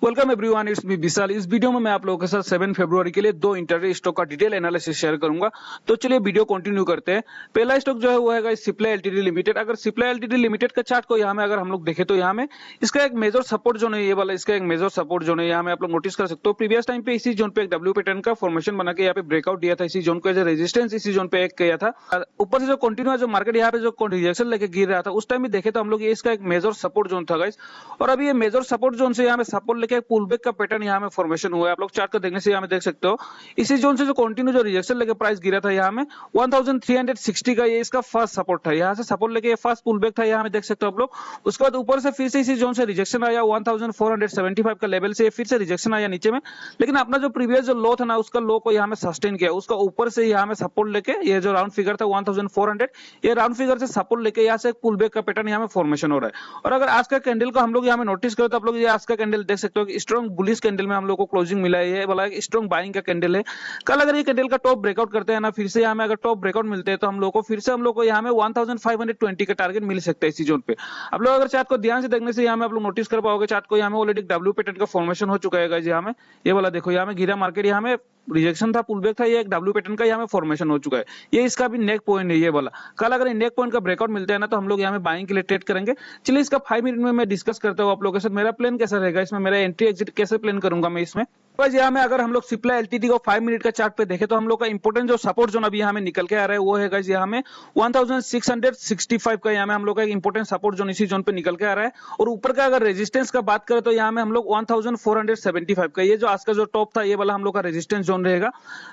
Welcome everyone, it's me विशाल। इस video में मैं आप लोगों के साथ 7 फरवरी के लिए दो इंटरडे स्टॉक का डिटेल एनालिसिस शेयर करूंगा। तो चलिए वीडियो कंटिन्यू करते हैं। पहला स्टॉक जो है वो है सिप्ला एलटीडी लिमिटेड। अगर सिप्ला एलटीडी लिमिटेड का चार्ट को यहाँ में अगर हम लोग देखें तो यहाँ में इसका एक मेजर सपोर्ट जोन है, ये वाला इसका एक मेजर सपोर्ट जोन है। यहाँ में आप लोग नोटिस कर सकते हो प्रीवियस टाइम पे इसी जोन पे एक डब्ल्यू पैटर्न का फॉर्मेशन बना के यहाँ पे ब्रेकआउट दिया था, इसी जोन को एज रेजिस्टेंस इसी जोन पे एक किया था। ऊपर से जो कंटिन्यू जो मार्केट यहाँ पे जो रिजेक्शन लेके गिर रहा था उस टाइम भी देखे तो हम लोग ये इसका एक मेजर सपोर्ट जोन था गाइस। और अभी ये मेजर सपोर्ट जोन से यहाँ में सपोर्ट लेके पुल बैक का पैटर्न यहाँ में फॉर्मेशन हुआ है। आप लोग चार्ट को देखने से यहाँ में देख सकते हो इसी जोन से जो कंटिन्यू जो रिजेक्शन लेके प्राइस गिरा था यहाँ में 1360 का ये इसका फर्स्ट सपोर्ट था। यहाँ से सपोर्ट लेके ये फर्स्ट पुल बैक था, यहाँ में देख सकते हो आप लोग। उसके बाद ऊपर से फिर से इसी जोन से रिजेक्शन आया 1475 का लेवल से फिर से रिजेक्शन आया नीचे में, लेकिन अपना जो प्रीवियस जो लो था ना उसका लो को यहाँ में सस्टेन किया। उसका ऊपर से यहाँ में सपोर्ट लेके ये जो राउंड फिगर था 1400 ये राउंड फिगर से सपोर्ट लेके यहाँ से एक पुल बैक का पैटर्न यहाँ में फॉर्मेशन हो रहा है। और अगर आज का कैंडल को हम लोग यहाँ में नोटिस करें तो आप लोग ये आज का कैंडल देख सकते हो कि स्ट्रॉन्ग बुलिश कैंडल में हम लोग को क्लोजिंग मिला है। ये वाला एक स्ट्रॉन्ग बाइंग का कैंडल है। कल अगर ये कैंडल का टॉप ब्रेकआउट करते हैं ना, फिर से यहाँ में अगर टॉप ब्रेकआउट मिलते हैं तो हम लोग को फिर से हम लोग को यहाँ में 1520 का टारगेट मिल सकता है इसी जोन पे। आप लोग अगर चार्ट को ध्यान से देखने से यहाँ में आप लोग नोटिस कर पाओगे चार्ट को यहाँ में ऑलरेडी डब्ल्यू पैटर्न का फॉर्मेशन हो चुका है। यहाँ में ये वाला देखो, यहाँ में गिरा मार्केट, यहाँ में रिजेक्शन था, पुल बैक था, ये एक डब्ल्यू पैटर्न का यहाँ में फॉर्मेशन हो चुका है। ये इसका भी नेक पॉइंट है ये वाला। कल अगर नेक पॉइंट का ब्रेकआउट मिलता है ना तो हम लोग यहाँ में बाइंग के लिए ट्रेड करेंगे। चलिए इसका 5 मिनट में मैं डिस्कस करता हूँ आप लोगों के साथ मेरा प्लान कैसा रहेगा, इसमें मेरा एंट्री एग्जिट कैसे प्लान करूंगा मैं इसमें। यहाँ में अगर हम लोग सिप्ला एलटीडी को 5 मिनट का चार्ट पे देखें तो हम लोग का इंपोर्टेंट जो सपोर्ट जोन अभी यहाँ में निकल के आ रहा है वो है गाइस यहाँ में 1665 का यहाँ में हम लोग का एक इंपोर्टेंट सपोर्ट जोन इसी जोन पे निकल के आ रहा है। और ऊपर का अगर रेजिस्टेंस का बात करें तो यहाँ में हम लोग 1475 का ये जो आज का जो टॉप था ये वाला हम लोग का रेजिस्टेंस जोन रहेगा।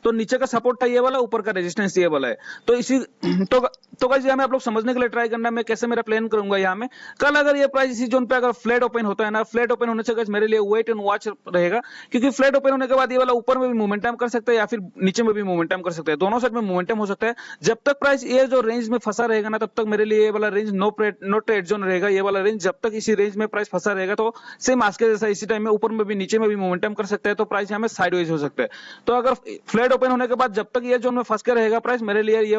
तो नीचे का सपोर्ट था ये वाला, ऊपर का रेजिस्टेंस ये वाला है। तो इसी तो गाइस यहाँ में आप लोग समझने के लिए ट्राई करना मैं कैसे मेरा प्लान करूंगा। यहाँ में कल अगर ये प्राइस इसी जोन पे अगर फ्लैट ओपन होता है ना, फ्लैट ओपन होने से गाइस मेरे लिए वेट एंड वॉच रहेगा, क्योंकि फ्लैट ओपन होने के बाद ये वाला ऊपर में भी मोमेंटम कर सकता है या फिर नीचे में भी मोमेंटम कर सकता है, दोनों साइड में मोमेंटम हो सकता है। जब तक प्राइस ये जो रेंज में फंसा रहेगा ना तब तक मेरे लिए ये वाला रेंज नो ट्रेड जोन रहेगा। ये वाला रेंज जब तक इसी रेंज में प्राइस फंसा रहेगा तो सेम आज के जैसा इसी टाइम में ऊपर में भी नीचे में भी मोमेंटम कर सकता है, तो प्राइस यहाँ में साइडवेज हो सकता है। तो अगर फ्लैट ओपन होने के बाद जब तक ये जोन में फंस के रहेगा प्राइस, मेरे लिए ये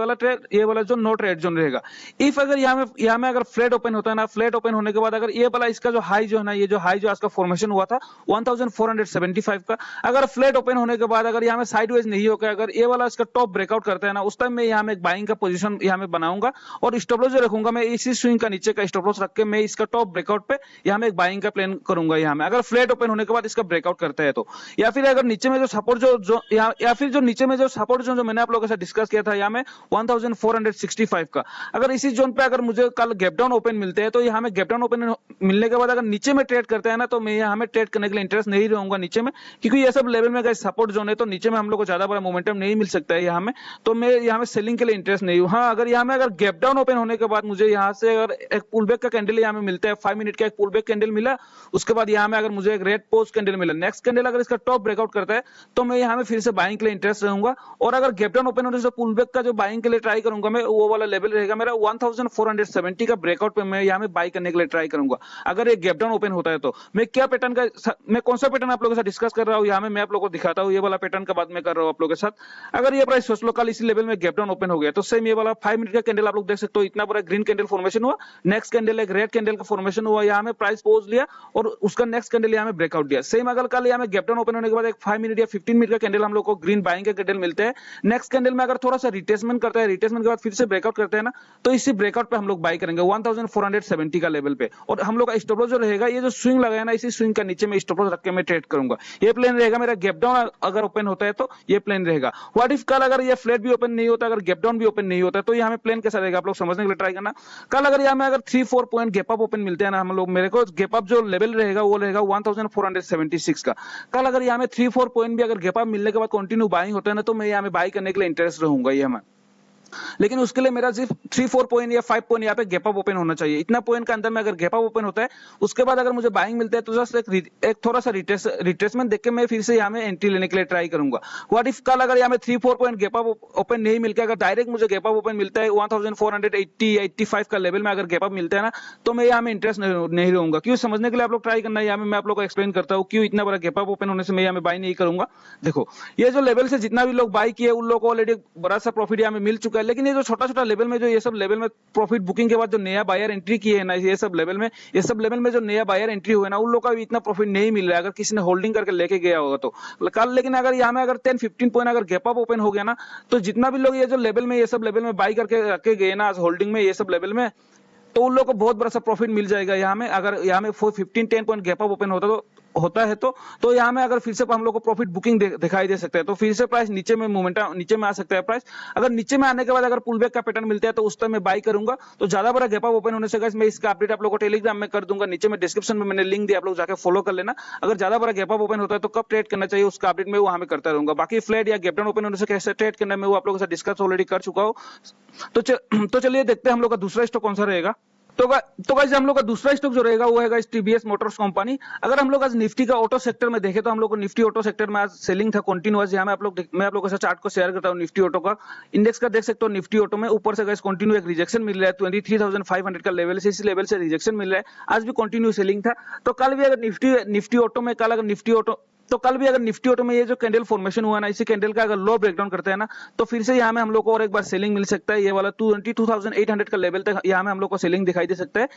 वाला जोन नो ट्रेड जोन रहेगा। इफ अगर यहाँ में अगर फ्लैट ओपन होता है ना, फ्लैट ओपन होने के बाद अगर ये वाला इसका जो हाई जो है ना, ये जो हाई जो आज का फॉर्मेशन हुआ था 1475 का, अगर फ्लैट ओपन होने के बाद अगर यहाँ में साइडवेज नहीं होकर अगर ये वाला इसका टॉप ब्रेकआउट करता है ना, उस टाइम में यहाँ में एक बाइंग का पोजीशन यहाँ में बनाऊंगा और स्टॉप लॉस जो रखूंगा मैं इसी स्विंग का नीचे का स्टॉप लॉस रख के मैं इसका टॉप ब्रेकआउट पे यहाँ में एक बाइंग का प्लान करूंगा। यहाँ में अगर फ्लैट ओपन होने के बाद इसका ब्रेकआउट करता है तो, या फिर अगर नीचे में जो सपोर्ट जो या फिर जो नीचे में जो सपोर्ट जो मैंने आप लोगों के साथ डिस्कस किया था यहाँ में 1465 का, अगर इसी जोन पे अगर मुझे कल गैप डाउन ओपन मिलते हैं तो यहाँ में गैप डाउन ओपन मिलने के बाद अगर नीचे में ट्रेड करते हैं ना तो मैं यहाँ में ट्रेड करने के लिए इंटरेस्ट नहीं रहूंगा नीचे में, क्योंकि ये सब लेवल में गाइस सपोर्ट जोन है तो नीचे में हम लोग को ज्यादा बड़ा मोमेंटम नहीं मिल सकता है यहाँ में, तो मैं यहाँ में सेलिंग के लिए इंटरेस्ट नहीं हूँ। हाँ, अगर यहाँ में अगर गैप डाउन ओपन होने के बाद मुझे यहाँ से अगर एक पुल बैक का कैंडल यहाँ में मिलता है, 5 मिनट का एक पुल बैक कैंडल मिला, उसके बाद यहाँ में अगर मुझे एक रेड पोस्ट कैंडल मिला, नेक्स्ट कैंडल अगर इसका टॉप ब्रेकआउट करता है तो मैं यहाँ में फिर से बाइंग के लिए इंटरेस्ट रहूंगा। और अगर गैप डाउन ओपन होने से पुल बैक का जो बाइंग के लिए ट्राई करूंगा मैं, वो वाला लेवल रहेगा मेरा 1470 का ब्रेकआउट पे मैं यहाँ में बाई करने के लिए ट्राई करूंगा। अगर ये गैप डाउन ओपन होता है तो मैं क्या पैटर्न का, मैं कौन सा पैटर्न आप लोगों के साथ डिस्कस कर रहा हूँ यहाँ में मैं आप लोगों को दिखाता हूँ। ये वाला पैटर्न का बात मैं कर रहा हूँ आप लोगों के साथ। अगर ये प्राइस सोच लो कल इसी लेवल में गैप डाउन ओपन हो गया तो सेम ये वाला 5 मिनट का कैंडल आप लोग देख सकते हो, इतना बड़ा ग्रीन कैंडल फॉर्मेशन हुआ, नेक्स्ट कैंडल एक रेड कैंडल का फॉर्मेशन हुआ, यहाँ में प्राइस पोज लिया और उसका नेक्स्ट कैंडल यहाँ में ब्रेकआउट दिया। सेम अगर कल यहाँ में गैप डाउन ओपन होने के बाद एक 5 मिनट या 15 मिनट का कैंडल हम लोग को ग्रीन बाइंग का कैंडल मिलते हैं, नेक्स्ट कैंडल में अगर थोड़ा सा रिटेसमेंट करता है, रिटेसमेंट के बाद फिर से ब्रेकआउट करते हैं ना, तो इसी ब्रेकआउट पे हम लोग बाई करेंगे 1470 का लेवल पे। और हम लोग का स्टॉप लॉस जो रहेगा, ये जो स्विंग लगाया ना, इसी स्विंग का नीचे में स्टॉप लॉस रख के मैं ट्रेड करूंगा। ये प्लान रहेगा मेरा। गैप डाउन अगर ओपन होता है तो ये प्लान रहेगा। व्हाट इफ कल अगर ये फ्लैट भी ओपन नहीं होता, अगर गैप डाउन भी ओपन नहीं होता, तो यहाँ में प्लान कैसा रहेगा आप लोग समझने के लिए ट्राई करना। कल अगर यहाँ में अगर 3-4 पॉइंट गैप अप ओपन मिलते हैं ना हम लोग, मेरे को गैप अप जो लेवल रहेगा वो रहेगा 1476 का। कल अगर यहाँ में 3-4 पॉइंट भी अगर गैप अप मिलने के बाद कंटिन्यू बाइंग होता है ना, तो मैं यहाँ में बाई करने के लिए इंटरेस्ट रहूंगा ये हमें। लेकिन उसके लिए मेरा सिर्फ 3-4 पॉइंट या 5 पॉइंट यहाँ पे गैप अप ओपन होना चाहिए। इतना पॉइंट के अंदर में अगर गैप अप ओपन होता है उसके बाद अगर मुझे बाइंग मिलता है तो जस्ट एक थोड़ा सा रिट्रेसमेंट देख के मैं फिर से यहाँ में एंट्री लेने के लिए ट्राई करूंगा। व्हाट इफ कल अगर यहाँ में 3-4 पॉइंट गैप अप ओपन नहीं मिलकर अगर डायरेक्ट मुझे गैप अप ओपन मिलता है 1480-85 का लेवल में अगर गैप अप मिलता है ना, तो मैं यहाँ में इंटरेस्ट नहीं रहूंगा। क्यों समझने के लिए आप लोग ट्राई करना है, यहाँ में मैं आप लोग को एक्सप्लेन करता हूँ क्यों इतना बड़ा गैप अप ओपन होने से मैं यहाँ में बाई नहीं करूंगा। देखो, ये जो लेवल से जितना भी लोग बाई किए उन लोगों को ऑलरेडी बड़ा सा प्रॉफिट यहाँ में मिल चुका है, लेकिन ये जो छोटा छोटा लेवल में जो ये सब लेवल में प्रॉफिट बुकिंग के बाद जो नया बायर एंट्री किए है ना, ये सब लेवल में जो नया बायर एंट्री हुआ है ना, उन लोगों का भी इतना प्रॉफिट नहीं मिल रहा है अगर किसी ने होल्डिंग करके लेके गया होगा तो कल। लेकिन अगर यहाँ में अगर 10-15 पॉइंट अगर गैप अप ओपन हो गया ना, तो जितना भी लोग ये जो लेवल में ये सब लेवल में बाई करके रखे गए ना आज होल्डिंग में ये सब लेवल में, तो उन लोगों को बहुत बड़ा सा प्रॉफिट मिल जाएगा यहाँ में। अगर यहाँ में 15-10 पॉइंट गैप अप ओपन होता है तो यहाँ में अगर फिर से हम लोग को प्रॉफिट बुकिंग दिखाई दे सकता है, तो फिर से प्राइस नीचे में मोमेंटम नीचे में आ सकता है प्राइस। अगर नीचे में आने के बाद अगर पुल बैक का पैटर्न मिलता है तो उस टाइम मैं बाई करूंगा। तो ज्यादा बड़ा गैप अप ओपन होने से गाइस मैं इसका अपडेट आप लोगों को टेलीग्राम में कर दूंगा, नीचे में डिस्क्रिप्शन में मैंने लिंक दिया, आप लोग जाकर फॉलो कर लेना। अगर ज्यादा बड़ा गैप अप ओपन होता है तो कब ट्रेड करना चाहिए उसका अपडेट मैं वहां में करता रहूंगा। बाकी फ्लैट या गैप डाउन ओपन होने से कैसे ट्रेड करना है मैं वो आप लोगों से डिस्कस ऑलरेडी कर चुका हूँ। तो चलिए देखते हैं हम लोग का दूसरा स्टॉक कौन सा रहेगा। तो गाइस हम लोग का दूसरा स्टॉक जो रहेगा वो है टीवीएस मोटर्स कंपनी। अगर हम लोग आज निफ्टी का ऑटो सेक्टर में देखें तो हम लोग को निफ्टी ऑटो सेक्टर में आज सेलिंग था कंटिन्यूअस। यहाँ मैं आप लोगों के साथ चार्ट को शेयर करता हूँ निफ्टी ऑटो का। इंडेक्स का देख सकते हो निफ्टी ऑटो में ऊपर से गाइस कंटिन्यू एक रिजेक्शन मिल रहा है 23,500 का लेवल से, इस लेवल से रिजेक्शन मिल रहा है। आज भी कंटिन्यू सेलिंग था। तो कल भी अगर निफ्टी ऑटो में कल भी अगर निफ्टी ऑटो में ये जो कैंडल फॉर्मेशन हुआ ना, इसी कैंडल का अगर लो ब्रेकडाउन करते हैं ना, तो फिर से यहाँ में हम लोग को और एक बार सेलिंग मिल सकता है। ये वाला 22,800 का लेवल तक यहाँ में हम लोग को सेलिंग दिखाई दे सकता है।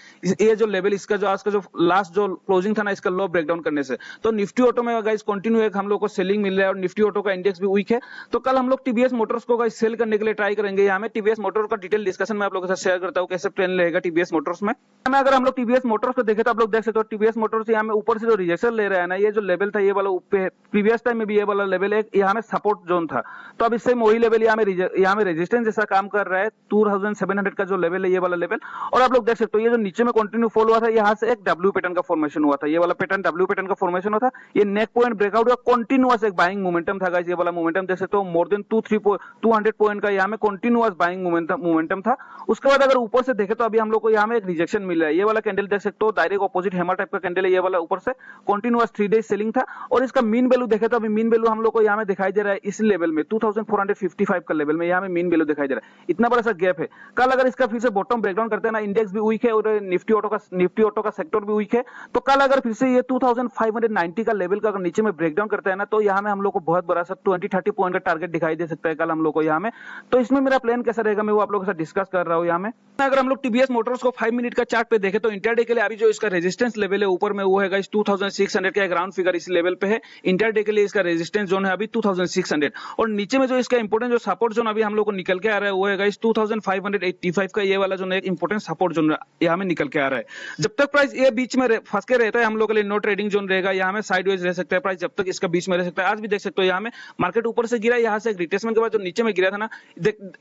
ये जो लेवल इसका जो आज का जो लास्ट जो क्लोजिंग था ना, इसका लो ब्रेकडाउन करने से तो निफ्टी ऑटो में गाइस कंटिन्यू एक हम लोग को सेलिंग मिल रहा है और निफ्टी ऑटो का इंडेक्स भी वीक है। तो कल हम लोग टीवीएस मोटर्स को गाइस सेल करने के लिए ट्राई करेंगे। यहाँ में टीवीएस मोटर्स का डिटेल डिस्कशन मैं आप लोगों के साथ शेयर करता हूँ कैसे प्लान रहेगा टीवीएस मोटर्स में। अगर हम लोग टीवीएस मोटर्स को देखें तो आप लोग देख सकते हो टीवीएस मोटर्स यहाँ में ऊपर से जो रिजेक्शन ले रहा है ना, ये जो लेवल था ये वाला प्रीवियस टाइम में भी ये वाला लेवल है, यहाँ में सपोर्ट जोन था। तो अब इससे वही लेवल यहाँ में रेजिस्टेंस जैसा काम कर रहा है 2700 का जो लेवल है ये वाला लेवल। और आप लोग देख सकते हो ये जो नीचे में कंटिन्यू फॉल हुआ था, यहाँ से एक डब्ल्यू पैटर्न का फॉर्मेशन हुआ था। ये वाला पैटर्न डब्ल्यू पैटर्न का फॉर्मेशन हुआ था। ये नेक पॉइंट ब्रेकआउट हुआ, कंटिन्यूअस एक बाइंग मोमेंटम था गाइस। ये वाला मोमेंटम देख सकते हो मोर देन 200 पॉइंट का यहाँ में कंटिन्यूअस बाइंग मोमेंटम था। उसके बाद अगर ऊपर से देखे तो अभी हम लोग को यहाँ में एक रिजेक्शन मिल रहा है। ये वाला कैंडल देख सकते हो डायरेक्ट ऑपोजिट हैमर टाइप का कैंडल है। ये वाला ऊपर से कंटिन्यूअस 3 डेज सेलिंग था। और इसका मीन वैल्यू देखे तो अभी मीन वैल्यू हम लोग को यहाँ में दिखाई दे रहा है इस लेवल में 2455 का लेवल में यहाँ में मीन वैल्यू दिखाई दे रहा है। इतना बड़ा सा गैप है। कल अगर इसका फिर से बॉटम ब्रेकडाउन करते हैं ना, इंडेक्स भी वीक है और निफ्टी ऑटो का सेक्टर भी वीक है। तो कल अगर फिर से ये 2590 का लेवल का अगर नीचे में ब्रेकडाउन करता है ना, तो यहाँ में हम लोग को बहुत बड़ा सा 20-30 पॉइंट का टारगेट दिखाई दे सकता है कल हम लोग को यहाँ में। तो इसमें मेरा प्लान कैसा रहेगा मैं वो आप लोगों के साथ डिस्कस कर रहा हूँ यहाँ में। अगर हम लोग टीवीएस मोटर्स को 5 मिनट का चार्ट पे देखें तो इंटरडे के लिए अभी जो इसका रेजिस्टेंस लेवल है ऊपर में वो है गाइस 2600 का एक राउंड फिगर इस लेवल पे है। इंटरडे के लिए इसका रेजिस्टेंस जोन है अभी 2600 और नीचे में जो इसका इंपोर्टेंट जो सपोर्ट जोन अभी हम लोग को निकल के आ रहा है वो है गाइस 2585 का। ये वाला जो एक इंपोर्टेंट सपोर्ट जोन यहाँ में निकल के आ रहा है। जब तक प्राइस ये बीच में फंस के रहता है हम लोग के लिए नो ट्रेडिंग जोन रहेगा। यहाँ में साइडवेज रह सकता है प्राइस जब तक इसका बीच में रह सकता है। आज भी देख सकते हो यहाँ में मार्केट ऊपर से गिरा, यहाँ से एक रिट्रेसमेंट के बाद जो नीचे में गिरा था ना,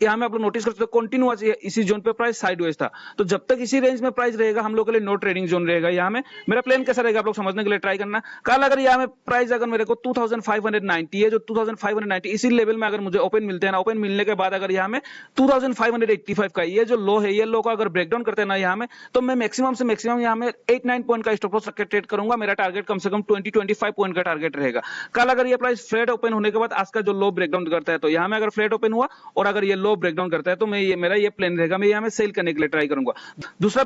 यहाँ में आप लोग नोटिस कर सकते हो कंटिन्यूअस इसी जोन पे प्राइस साइडवेज था। तो जब तक इसी रेंज में प्राइस रहेगा हम लोग के लिए नो ट्रेडिंग जोन रहेगा। यहाँ में मेरा प्लान कैसा रहेगा आप लोग समझने के लिए ट्राई करना। कल अगर यहाँ में प्राइस अगर मेरे को 2590 है, जो 2590 इसी लेवल में अगर मुझे ओपन मिलते हैं ना, ओपन मिलने के बाद अगर यहाँ में 2585 का ये जो लो है, ये लो का अगर ब्रेकडाउन करते हैं ना यहाँ में, तो मैं मैक्सिमम से मैक्सिमम यहाँ में 8-9 पॉइंट का स्टॉप लॉस रख के ट्रेड करूंगा। मेरा टारगेट कम से कम 20-25 पॉइंट का टारगेट रहेगा। कल अगर ये प्राइस फ्लैट ओपन होने के बाद आज का जो लो ब्रेकडाउन करता है, तो यहाँ में अगर फ्लैट ओपन हुआ और अगर ये लो ब्रेकडाउन करता है तो मेरा ये प्लान रहेगा, मैं यहाँ में सेल करने के लिए ट्राई करूंगा। दूसरा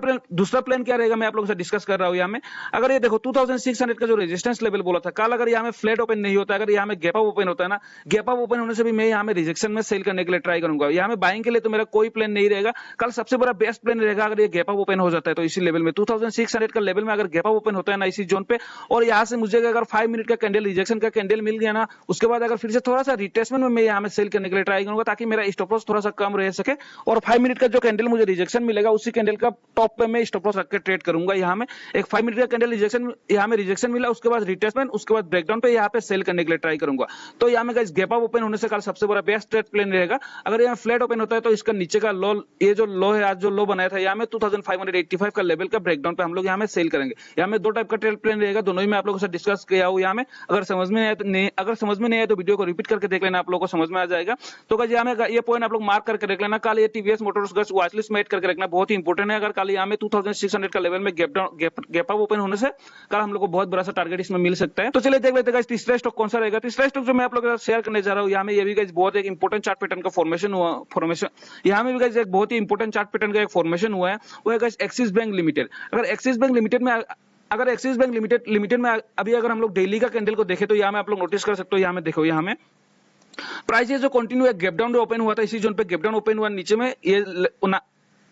प्लान क्या रहेगा मैं आप लोगों से डिस्कस कर रहा हूँ यहाँ में। अगर ये देखो 2600 का जो रेजिस्टेंस लेवल बोला था, कल अगर यहाँ में फ्लैट ओपन नहीं होता, अगर यहाँ में गैप अप ओपन होता है ना, गैप अप ओपन होने से भी मैं यहाँ में रिजेक्शन में सेल करने के लिए ट्राई करूंगा। यहाँ में बाइंग के लिए तो मेरा कोई प्लान नहीं रहेगा। कल सबसे बड़ा बेस्ट प्लान रहेगा अगर ये गैप अप ओपन हो जाता है तो इसी लेवल में 2600 का लेवल में अगर गैप अप ओपन होता है ना इसी जोन पे, और यहाँ से मुझे अगर 5 मिनट का कैंडल रिजेक्शन का कैंडल मिल गया ना, उसके बाद अगर फिर से थोड़ा सा रिट्रेसमेंट में मैं यहाँ में सेल करने के लिए ट्राई करूंगा ताकि मेरा स्टॉप लॉस थोड़ा सा कम रह सके। और 5 मिनट का जो कैंडल मुझे रिजेक्शन मिलेगा उसी कैंडल का टॉप पे मैं स्टॉप लॉस रख के ट्रेड करूंगा। यहाँ में एक 5 मिनट का कैंडल रिजेक्शन, यहाँ में रिजेक्शन मिला, उसके बाद रिट्रेसमेंट, उसके बाद ब्रेकडाउन पे यहाँ पे सेल करने के लिए ट्राई करूंगा। तो यहाँ में गाइस गैप अप ओपन होने से कल सबसे बड़ा बेस्ट ट्रेड प्लान रहेगा। अगर यहाँ फ्लैट ओपन होता है तो इसका नीचे का लो, ये जो लो है आज जो लो बनाया था यहाँ में 2585 का लेवल का ब्रेकडाउन पे हम लोग यहाँ में सेल करेंगे। यहाँ में 2 टाइप का ट्रेड प्लान रहेगा, दोनों ही मैं आप लोगों के साथ डिस्कस किया हूँ। यहाँ में अगर समझ में नहीं आए तो वीडियो को रिपीट करके देख लेना, आप लोगों को समझ में आ जाएगा। तो गाइस यहाँ में ये पॉइंट आप लोग मार्क करके रख लेना। कल ये टीवीएस मोटर्स का वॉच लिस्ट में ऐड करके रखना, बहुत ही इंपॉर्टेंट है। अगर कल यहाँ में 2600 का लेवल में गैप अप ओपन होने से कल हम लोग को बहुत बड़ा सा टारगेट इसमें मिल सकता है। तो चलिए देख लेते हैं तीसरा स्टॉक कौन सा रहेगा। तीसरा स्टॉक जो मैं आप लोगों के साथ शेयर करने जा रहा हूँ यहाँ में, ये भी गाइस बहुत एक इंपॉर्टेंट चार्ट पैटर्न का फॉर्मेशन यहाँ में भी गाइस एक बहुत ही इंपॉर्टेंट चार्ट पैटर्न का एक फॉर्मेशन हुआ है, वो है गाइस एक्सिस बैंक लिमिटेड। अगर एक्सिस बैंक लिमिटेड में अभी अगर हम लोग डेली का कैंडल को देखें तो यहाँ में आप लोग नोटिस कर सकते हो, यहाँ में देखो, यहाँ में प्राइस ये जो कंटिन्यू एक गैप डाउन ओपन हुआ था, इसी जोन पे गैप डाउन ओपन हुआ नीचे में, ये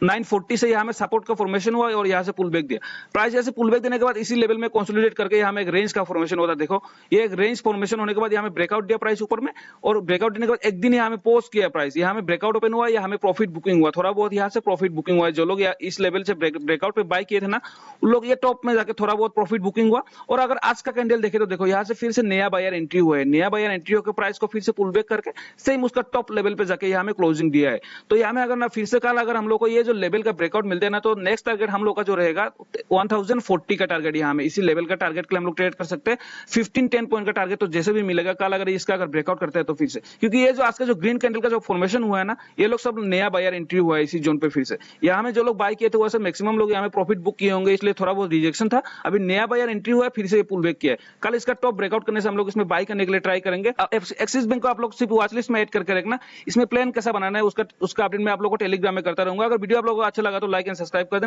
940 से यहाँ में सपोर्ट का फॉर्मेशन हुआ और यहाँ से पुल बैक दिया। प्राइस जैसे पुल बैक देने के बाद इसी लेवल में कंसोलिडेट करके यहाँ में एक रेंज का फॉर्मेशन होता है। देखो ये एक रेंज फॉर्मेशन होने के बाद यहाँ में ब्रेकआउट दिया प्राइस ऊपर में, और ब्रेकआउट देने के बाद एक दिन यहाँ में पोस्ट किया प्राइस, यहाँ में ब्रेकआउट ओपन हुआ, यहाँ में प्रॉफिट बुकिंग हुआ, थोड़ा बहुत यहाँ से प्रॉफिट बुकिंग हुआ है। जो लोग इस लेवल से ब्रेकआउट पे बाय किए थे ना, उन लोग ये टॉप में जाके थोड़ा बहुत प्रॉफिट बुकिंग हुआ। और अगर आज का कैंडल देखे तो देखो यहाँ से फिर से नया बायर एंट्री हुआ है, नया बायर एंट्री होकर प्राइस को फिर से पुल बैक करके सेम उसका टॉप लेवल पे जाके यहाँ में क्लोजिंग दिया है। तो यहाँ में अगर ना फिर से कल अगर हम लोग को ये जो लेवल का ब्रेकआउट मिलते हैं ना, तो नेक्स्ट टारगेट हम लोग का जो रहेगा 1040 का टारगेट, यहाँ में इसी लेवल का टारगेट के लिए हम लोग ट्रेड कर सकते हैं। 15-10 पॉइंट का टारगेट तो जैसे भी मिलेगा कल, अगर इसका अगर ब्रेकआउट करते हैं तो फिर से, क्योंकि ये जो आज का जो ग्रीन कैंडल का जो फॉर्मेशन हुआ है ना, ये लोग सब नया बायर एंट्री हुआ है इसी जोन पे। फिर से यहाँ में जो लोग बाय किए थे वैसे मैक्सिमम लोग यहाँ में प्रॉफिट बुक किए होंगे, इसलिए थोड़ा बहुत रिजेक्शन था। अभी नया बायर एंट्री हुआ है, फिर से पुल बैक किया है। कल इसका टॉप ब्रेकआउट करने से हम लोग इसमें बाय करने के लिए ट्राई करेंगे। एक्सिस बैंक को आप लोग सिर्फ वॉच लिस्ट में ऐड करके रखना, इसमें प्लान कैसा बनाना है उसका अपडेट मैं आप लोग को टेलीग्राम में करता रहूंगा। अगर वीडियो आप लोगों को अच्छा लगा तो लाइक एंड सब्सक्राइब कर देना।